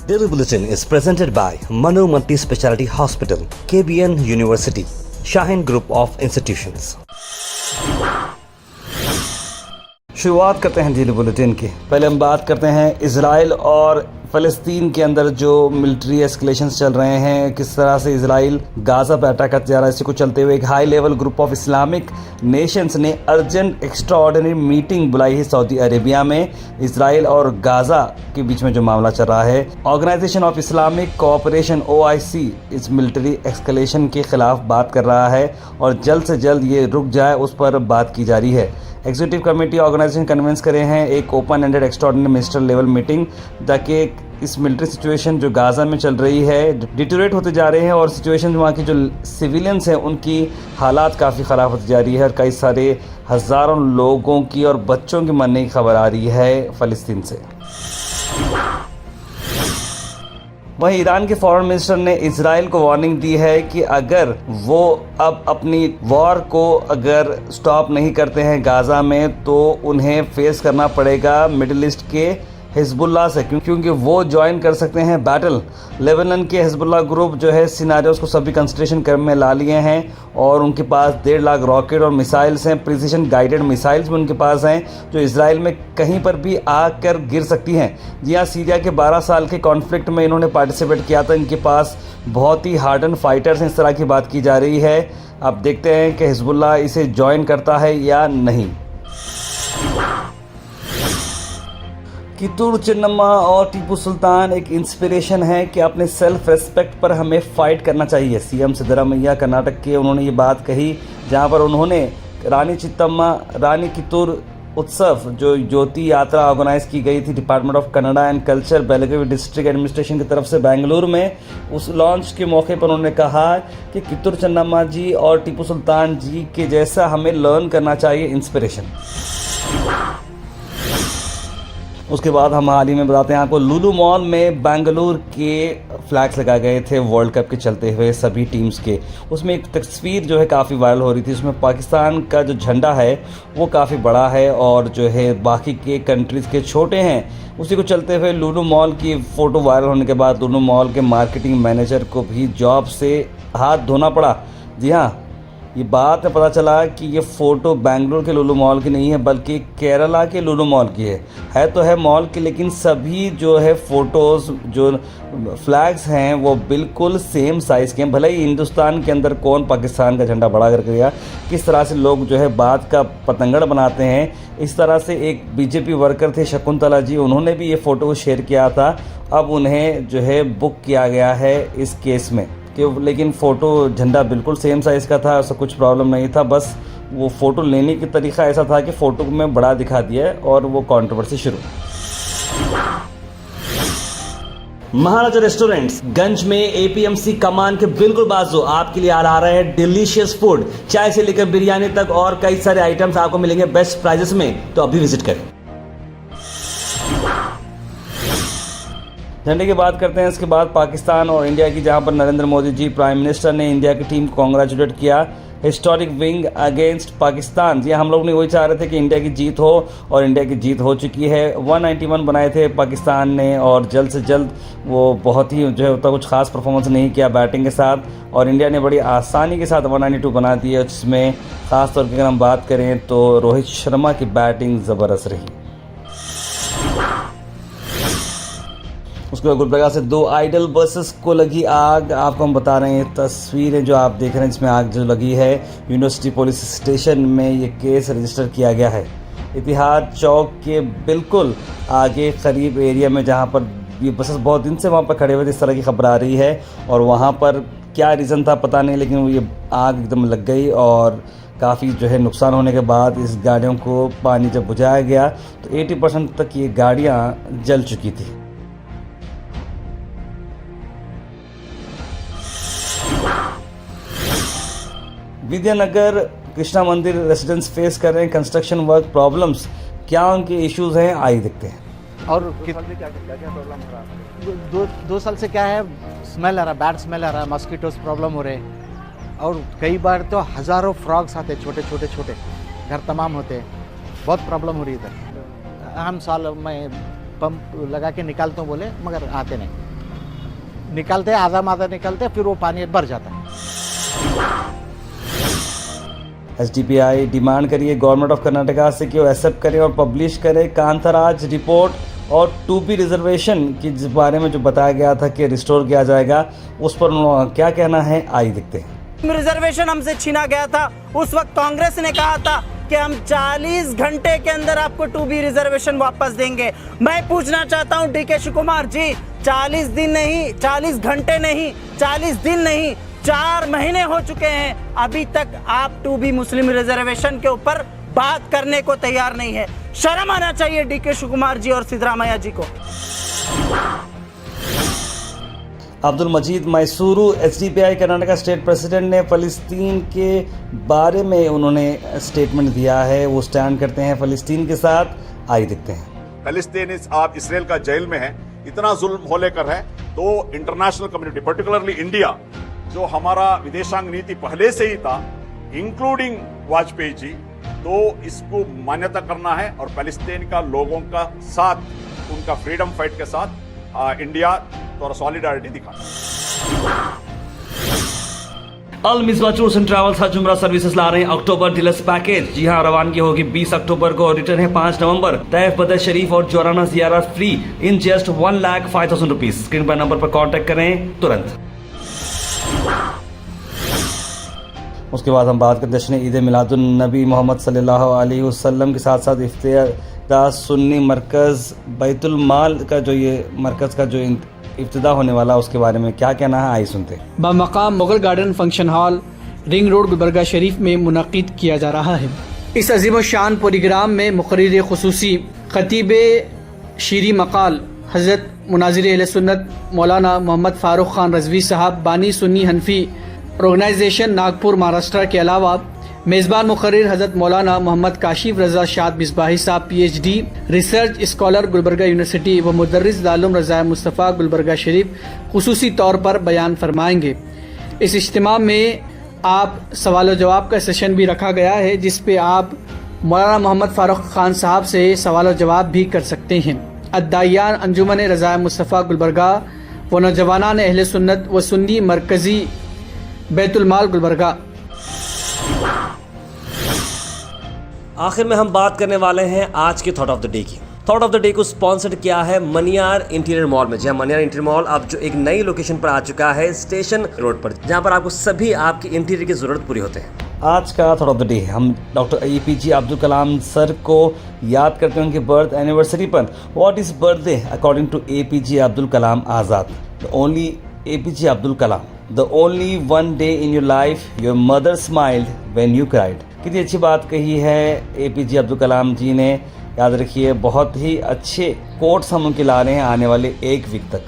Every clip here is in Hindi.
Daily Bulletin is presented by Manu Multi Speciality Hospital, KBN University, Shaheen Group of Institutions. शुरुआत करते हैं डेली बुलेटिन की। पहले हम बात करते हैं इजराइल और फ़लस्तीन के अंदर जो मिलिट्री एस्केलेशंस चल रहे हैं, किस तरह से इजराइल गाज़ा पर अटैक करते जा रहा है। इसी को चलते हुए एक high level group of Islamic nations ने अर्जेंट एक्स्ट्रा ऑर्डिनरी मीटिंग बुलाई है सऊदी अरेबिया में। इजराइल और गाज़ा के बीच में जो मामला चल रहा है, organisation of Islamic cooperation OIC इस मिलिट्री एस्केलेशन के खिलाफ बात कर रहा है और जल्द से जल्द ये रुक जाए उस पर बात की जा रही है। एग्जीक्यूटिव कमेटी ऑर्गेनाइजेशन कन्वेंस करे हैं एक open ended extraordinary minister level meeting, ताकि इस मिलिट्री सिचुएशन जो गाज़ा में चल रही है डिटोरेट होते जा रहे हैं और सिचुएशन वहाँ की जो सिविलियंस हैं उनकी हालात काफ़ी ख़राब होती जा रही है और कई सारे हज़ारों लोगों की और बच्चों की मरने की खबर आ रही है फ़लस्तीन से। वहीं ईरान के फॉरेन मिनिस्टर ने इजराइल को वार्निंग दी है कि अगर वो अब अपनी वॉर को अगर स्टॉप नहीं करते हैं गाज़ा में, तो उन्हें फेस करना पड़ेगा मिडिल ईस्ट के हिजबुल्ला से, क्योंकि वो ज्वाइन कर सकते हैं बैटल। लेबनान के हिजबुल्ला ग्रुप जो है सिनारियोस को सभी कंसिडरेशन कर में ला लिए हैं और उनके पास 1.5 लाख रॉकेट और मिसाइल्स हैं, प्रिसिशन गाइडेड मिसाइल्स भी उनके पास हैं जो इजराइल में कहीं पर भी आकर गिर सकती हैं। जी हाँ, सीरिया के 12 साल के कॉन्फ्लिक्ट में इन्होंने पार्टिसिपेट किया था। इनके पास बहुत ही हार्डन फाइटर्स हैं, इस तरह की बात की जा रही है। अब देखते हैं कि हिजबुल्ला इसे ज्वाइन करता है या नहीं। कितुर चिन्नम्मा और टीपू सुल्तान एक इंस्पिरेशन है कि अपने सेल्फ रेस्पेक्ट पर हमें फ़ाइट करना चाहिए। CM सिद्धरामैया कर्नाटक के उन्होंने ये बात कही, जहां पर उन्होंने रानी चित्तम्मा रानी कितूर उत्सव जो ज्योति यात्रा ऑर्गेनाइज की गई थी department of Kannada and culture Belagavi district administration की तरफ से बेंगलुरु में, उस लॉन्च के मौके पर उन्होंने कहा कि कितुर चन्नम्मा जी और टीपू सुल्तान जी के जैसा हमें लर्न करना चाहिए, इंस्पिरेशन। उसके बाद हम हाल ही में बताते हैं आपको, लुलु मॉल में बेंगलुरु के फ्लैग्स लगाए गए थे वर्ल्ड कप के चलते हुए सभी टीम्स के। उसमें एक तस्वीर जो है काफ़ी वायरल हो रही थी। उसमें पाकिस्तान का जो झंडा है वो काफ़ी बड़ा है और जो है बाकी के कंट्रीज़ के छोटे हैं। उसी को चलते हुए लुलु मॉल की फ़ोटो वायरल होने के बाद लुलु मॉल के मार्केटिंग मैनेजर को भी जॉब से हाथ धोना पड़ा। जी हाँ, ये बात में पता चला कि ये फ़ोटो बेंगलुरु के लुलु मॉल की नहीं है बल्कि केरला के लुलु मॉल की है तो है मॉल की, लेकिन सभी जो है फ़ोटोज़ जो फ्लैग्स हैं वो बिल्कुल सेम साइज़ के हैं। भले ही हिंदुस्तान के अंदर कौन पाकिस्तान का झंडा बड़ा करके गया, किस तरह से लोग जो है बात का पतंगड़ बनाते हैं। इस तरह से एक BJP वर्कर थे शकुंतला जी, उन्होंने भी ये फ़ोटो शेयर किया था। अब उन्हें जो है बुक किया गया है इस केस में, लेकिन फ़ोटो झंडा बिल्कुल सेम साइज़ का था, ऐसा कुछ प्रॉब्लम नहीं था। बस वो फ़ोटो लेने की तरीका ऐसा था कि फ़ोटो में बड़ा दिखा दिया और वो कंट्रोवर्सी शुरू। महाराजा रेस्टोरेंट्स गंज में APMC कमान के बिल्कुल बाजू आपके लिए आ रहा है डिलीशियस फूड, चाय से लेकर बिरयानी तक और कई सारे आइटम्स आपको मिलेंगे बेस्ट प्राइजेस में, तो अभी विजिट करें। झंडे की बात करते हैं, इसके बाद पाकिस्तान और इंडिया की, जहां पर नरेंद्र मोदी जी प्राइम मिनिस्टर ने इंडिया की टीम को कॉन्ग्रेचुलेट किया। Historic win against Pakistan. जी हम लोग ने वही चाह रहे थे कि इंडिया की जीत हो और इंडिया की जीत हो चुकी है। 191 बनाए थे पाकिस्तान ने और जल्द से जल्द वो बहुत ही जो है उतना कुछ खास परफॉर्मेंस नहीं किया बैटिंग के साथ, और इंडिया ने बड़ी आसानी के साथ 192 बना दिए। जिसमें ख़ास तौर पर अगर हम बात करें तो रोहित शर्मा की बैटिंग ज़बरदस्त रही। उसके बाद गुलबर्गा से 2 आइडल बसेस को लगी आग। आपको हम बता रहे हैं तस्वीरें जो आप देख रहे हैं जिसमें आग जो लगी है, यूनिवर्सिटी पुलिस स्टेशन में ये केस रजिस्टर किया गया है। इतिहाद चौक के बिल्कुल आगे करीब एरिया में, जहां पर ये बसेस बहुत दिन से वहां पर खड़े हुए थे, इस तरह की खबर आ रही है। और वहां पर क्या रीज़न था पता नहीं, लेकिन ये आग एकदम लग गई और काफ़ी जो है नुकसान होने के बाद इस गाड़ियों को पानी जब बुझाया गया तो 80% तक ये गाड़ियाँ जल चुकी थी। विद्यानगर कृष्णा मंदिर रेसिडेंट्स फेस कर रहे हैं कंस्ट्रक्शन वर्क प्रॉब्लम्स। क्या उनके इश्यूज हैं, आइए देखते हैं। और क्या प्रॉब्लम हो रहा है? 2 साल से क्या है, स्मेल आ रहा है, बैड स्मेल आ रहा है, मॉस्किटोस प्रॉब्लम हो रहे हैं और कई बार तो हज़ारों फ्रॉग्स आते हैं, छोटे छोटे छोटे घर तमाम होते हैं। बहुत प्रॉब्लम हो रही है इधर। हम साल में पंप लगा के निकालता हूँ बोले, मगर आते नहीं। निकालते हैं, आधा निकालते हैं, फिर वो पानी भर जाता है। एसडीपीआई डिमांड करिए गवर्नमेंट ऑफ कर्नाटका से कि वो एक्सेप्ट करे और पब्लिश करे कांथराज रिपोर्ट और 2B रिजर्वेशन के जिस बारे में जो बताया गया था कि रिस्टोर किया जाएगा, उस पर उन्होंने क्या कहना है, आइए देखते हैं। रिजर्वेशन हमसे छीना गया था, उस वक्त कांग्रेस ने कहा था कि हम 40 घंटे के अंदर आपको 2B रिजर्वेशन वापस देंगे। मैं पूछना चाहता हूं डीके शिव कुमार जी, 40 दिन नहीं, 40 घंटे नहीं, 40 दिन नहीं, 4 महीने हो चुके हैं, अभी तक आप 2B मुस्लिम रिजर्वेशन के ऊपर बात करने को तैयार नहीं है। शर्म आना चाहिए डीके शिव कुमार जी और सिद्धरामैया जी को। Abdul Majeed Mysuru SDPI Karnataka state president ने फ़लस्तीन के बारे में उन्होंने स्टेटमेंट दिया है, वो स्टैंड करते हैं फ़लस्तीन के साथ, आइए देखते हैं। फ़लस्तीनीज़ आप इसराइल का जेल में है, इतना जुल्म हो लेकर है, तो इंटरनेशनल कम्युनिटी पर्टिकुलरली इंडिया, जो हमारा विदेशांग नीति पहले से ही था इंक्लूडिंग वाजपेयी जी, तो इसको मान्यता करना है और फ़लस्तीन का लोगों का साथ, उनका फ्रीडम फाइट के साथ इंडिया थोड़ा सॉलिडारिटी दिखा। अल मिसबा टूर्स एंड ट्रैवल्स हज उम्रा सर्विसेज ला रहे हैं अक्टूबर डीलक्स पैकेज। जी हां, रवानगी होगी 20 अक्टूबर को और रिटर्न है 5 नवंबर। तैफ बदर शरीफ और जोराना ज़ियारत free in just 1,05,000 rupees. Screen पर नंबर पर कांटेक्ट करें तुरंत। उसके बाद हम बात करते हैं जश्न ईद मिलादुन नबी मोहम्मद सल्लल्लाहु अलैहि वसल्लम के साथ साथ इफ्तिदा सुन्नी मरकज़ बैतुल माल का जो ये मरकज़ का जो इफ्तिदा होने वाला, उसके बारे में क्या कहना है, आइए सुनते हैं। बमकाम Mughal garden function hall ring road Gulbarga Sharif में मुनक़िद किया जा रहा है। इस अजीम शान प्रोग्राम में मुक़र्रिर ख़ुसूसी खतीब शीरी मकाल हज़रत मुनाज़िर अहले सुन्नत मौलाना मोहम्मद फ़ारूक ख़ान रज़वी साहब बानी सुन्नी हनफी ऑर्गेनाइजेशन नागपुर महाराष्ट्र के अलावा मेज़बान मुक़र्रिर हज़रत मौलाना मोहम्मद काशिफ रज़ा शाद मिसबाही साहब PhD research scholar Gulbarga university व मुदर्रिस दारुल रज़ा मुस्तफ़ा गुलबर्गा शरीफ खुसूसी तौर पर बयान फरमाएंगे। इस इज्तिमा में आप सवाल जवाब का सेशन भी रखा गया है, जिस पे आप मौलाना मोहम्मद फ़ारूक ख़ान साहब से सवाल जवाब भी कर सकते हैं। अद्दायान अंजुमन रज़ा मुस्तफ़ा गुलबर्गा व नौजवानान अहले सुन्नत व सुन्नी मरकज़ी बैतुल माल गुलबर्गा। आखिर में हम बात करने वाले हैं आज के थॉट ऑफ द डे की। थॉट ऑफ द डे को स्पॉन्सर्ड किया है मनियार इंटीरियर मॉल में। जहाँ मनियार इंटीरियर मॉल अब जो एक नई लोकेशन पर आ चुका है स्टेशन रोड पर, जहाँ पर आपको सभी आपकी इंटीरियर की जरूरत पूरी होते हैं। आज का थॉट ऑफ द डे हम doctor APJ Abdul Kalam sir को याद करते हैं उनके बर्थ एनिवर्सरी पर। What is birthday according to APJ Abdul Kalam Azad? The only APJ Abdul Kalam, the only one day in your life your mother smiled when you cried. कितनी अच्छी बात कही है APJ अब्दुल कलाम जी ने, याद रखिए। बहुत ही अच्छे कोट्स हम उनके ला रहे हैं आने वाले 1 वीक तक।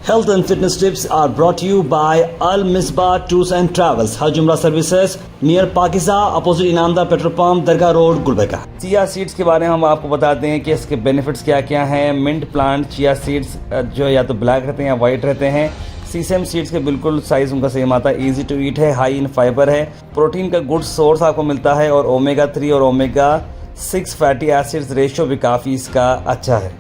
Health and fitness tips are brought to you by Al Misbah Tours and Travels, Hajj Umrah Services near Pakiza, opposite Inamda Petrol Pump, Dargah Road, Gulbarga। Chia seeds के बारे में हम आपको बताते हैं कि इसके बेनिफिट्स क्या क्या हैं। मिंट प्लांट चिया सीड्स जो या तो ब्लैक रहते हैं या वाइट रहते हैं। सीसम सीड्स के बिल्कुल साइज़ उनका सेम आता है, इजी टू ईट है, हाई इन फाइबर है, प्रोटीन का गुड सोर्स आपको मिलता है और ओमेगा 3 और ओमेगा 6 फैटी एसिड्स रेशियो भी काफ़ी इसका अच्छा है।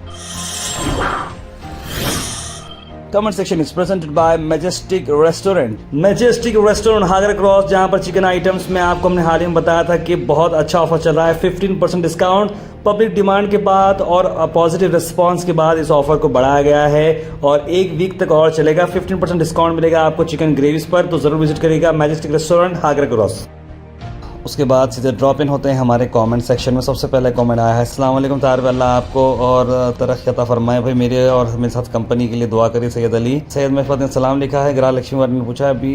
Comment section is presented by Majestic restaurant. Majestic restaurant हागर क्रॉस, जहां पर चिकन आइटम्स में आपको हमने हाल ही में बताया था कि बहुत अच्छा ऑफर चल रहा है, 15% डिस्काउंट। पब्लिक डिमांड के बाद और पॉजिटिव रिस्पांस के बाद इस ऑफर को बढ़ाया गया है और 1 वीक तक और चलेगा। 15% डिस्काउंट मिलेगा आपको चिकन ग्रेवीज पर, तो जरूर विजिट करिएगा मैजेस्टिक रेस्टोरेंट हागर क्रॉस। उसके बाद सीधे ड्रॉप इन होते हैं हमारे कमेंट सेक्शन में। सबसे पहले कमेंट आया है, अस्सलाम वालेकुम तारिब, अल्लाह आपको और तरक्की अता फरमाए। भाई मेरे और मेरे साथ कंपनी के लिए दुआ करिए। सैयद अली सैयद महफूज ने सलाम लिखा है। ग्राह लक्ष्मी वाली ने पूछा, अभी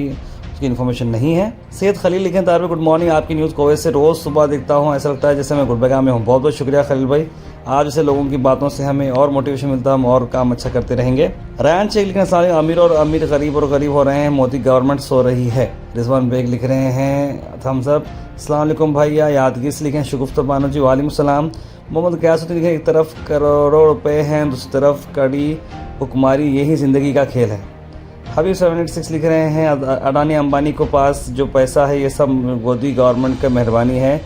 उसकी इन्फॉर्मेशन नहीं है। सैयद खलील लिखे, तारिब गुड मॉर्निंग, आपकी न्यूज़ कोवैत से रोज़ सुबह देखता हूँ, ऐसा लगता है जैसे मैं गुलबर्गा में हूँ। बहुत बहुत शुक्रिया खलील भाई, आप जैसे लोगों की बातों से हमें और मोटिवेशन मिलता है, हम और काम अच्छा करते रहेंगे। रयान शेख लिख रहे हैं, अमीर और अमीर गरीब और गरीब हो रहे हैं, मोदी गवर्नमेंट सो रही है। रिजवान बेग लिख रहे हैं थम्स अप। अस्सलाम वालेकुम भैया। यादगीर से लिखे हैं शुगुफ्ता बानो जी, वालेकुम सलाम। मोहम्मद क्यासुद्दीन लिखे, एक तरफ करोड़ों रुपए हैं, दूसरी तरफ कड़ी हुक्मारी, यही ज़िंदगी का खेल है। हबीब 786 लिख रहे हैं, अडानी अंबानी को पास जो पैसा है ये सब मोदी गवर्नमेंट का मेहरबानी है,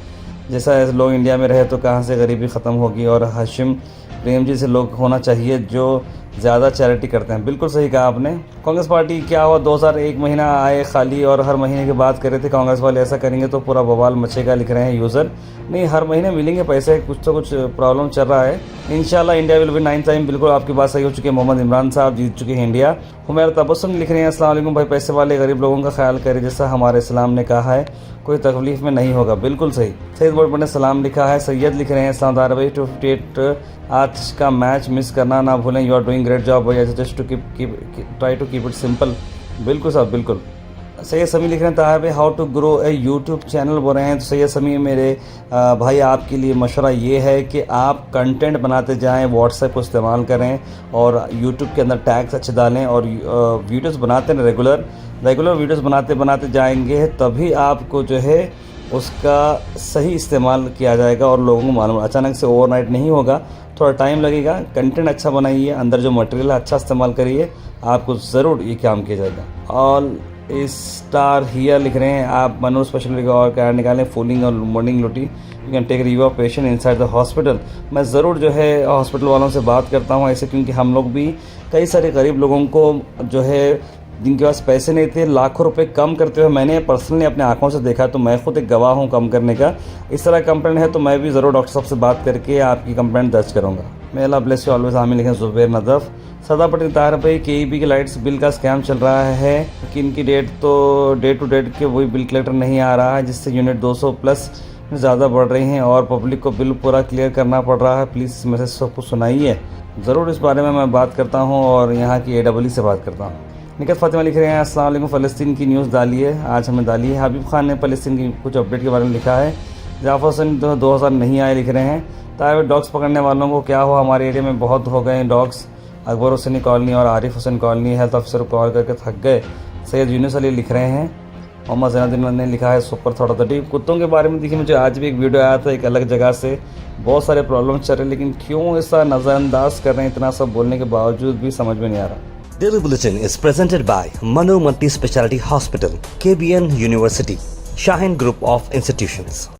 जैसा लोग इंडिया में रहे तो कहाँ से गरीबी ख़त्म होगी। और हाशिम प्रेम जी से लोग होना चाहिए जो ज़्यादा चैरिटी करते हैं। बिल्कुल सही कहा आपने। कांग्रेस पार्टी क्या हुआ 2001 महीना आए खाली और हर महीने की बात कर रहे थे कांग्रेस वाले ऐसा करेंगे तो पूरा बवाल मचेगा, लिख रहे हैं यूज़र। नहीं, हर महीने मिलेंगे पैसे, कुछ तो कुछ प्रॉब्लम चल रहा है। इंशाल्लाह India will win 9th time. बिल्कुल आपकी बात सही हो चुकी है। मोहम्मद इमरान साहब जीत चुके हैं इंडिया। हुमैर तबस्सुम लिख रहे हैं अस्सलाम वालेकुम भाई, पैसे वाले गरीब लोगों का ख्याल करें जैसा हमारे इस्लाम ने कहा है, कोई तकलीफ में नहीं होगा। बिल्कुल सही। सैयद बोर्ड ने सलाम लिखा है। सैयद लिख रहे हैं अस्सलाम भाई 258 आज का मैच मिस करना ना भूलें, you are doing great job भैया, just to try to keep it simple. बिल्कुल साहब बिल्कुल। सैयद समी लिख रहे हैं ताहिर भाई how to grow a YouTube channel बोल रहे हैं। तो सैयद समी मेरे भाई आपके लिए मशवरा ये है कि आप कंटेंट बनाते जाएं, व्हाट्सएप को इस्तेमाल करें और यूट्यूब के अंदर टैग्स अच्छे डालें और वीडियोस बनाते हैं रेगुलर वीडियोस बनाते जाएंगे तभी आपको जो है उसका सही इस्तेमाल किया जाएगा और लोगों को मालूम। अचानक से ओवरनाइट नहीं होगा, थोड़ा टाइम लगेगा। कंटेंट अच्छा बनाइए, अंदर जो मटेरियल है अच्छा इस्तेमाल करिए, आपको ज़रूर ये काम किया जाएगा। ऑल स्टार हियर लिख रहे हैं आप मनो स्पेशल और क्या निकालें फूलिंग और morning roti, you can take review of patient inside the hospital. मैं ज़रूर जो है हॉस्पिटल वालों से बात करता हूँ ऐसे, क्योंकि हम लोग भी कई सारे गरीब लोगों को जो है जिनके पास पैसे नहीं थे लाखों रुपए कम करते हुए मैंने पर्सनली अपने आंखों से देखा, तो मैं खुद एक गवाह हूँ कम करने का। इस तरह कंप्लेंट है तो मैं भी ज़रूर डॉक्टर साहब से बात करके आपकी कंप्लेंट दर्ज करूँगा। मैं अल्लाह ब्लेस यू ऑलवेज आमीन लिखें जुबैर नदफ। सदा पटेल ताहिर भाई KEB के लाइट्स बिल का स्कैम चल रहा है कि इनकी डेट तो डे टू डेट के वही बिल कलेक्टर नहीं आ रहा है, जिससे यूनिट 200 प्लस ज़्यादा बढ़ रही हैं और पब्लिक को बिल पूरा क्लियर करना पड़ रहा है। प्लीज़ इस मैसेज सबको सुनाइए। ज़रूर इस बारे में मैं बात करता हूँ और यहाँ की AEE से बात करता हूँ। निकत फातिमा लिख रहे हैं अस्सलाम वालेकुम, फ़लस्तीन की न्यूज़ डालिए, आज हमें डाली है। हबीब खान ने फ़लस्तीन की कुछ अपडेट के बारे में लिखा है। जाफ़र हुसैन 2000 नहीं आए लिख रहे हैं। ताहिर डॉग्स पकड़ने वालों को क्या हुआ, हमारे एरिया में बहुत हो गए डॉग्स। अकबर हुसैनी कॉलोनी और Arif Hussain colony health officer को कॉल करके थक गए। सैयद यूनुस अली लिख रहे हैं। मोहम्मद ज़ैनुद्दीन ने लिखा है सुपर थोड़ा सा डीप। कुत्तों के बारे में देखिए, मुझे आज भी एक वीडियो आया था एक अलग जगह से, बहुत सारे प्रॉब्लम चल रहे, लेकिन क्यों ऐसा नज़रअंदाज कर रहे हैं, इतना सब बोलने के बावजूद भी समझ में नहीं आ रहा। Daily Bulletin is presented by Manu Multi Speciality Hospital, KBN University, Shaheen Group of Institutions.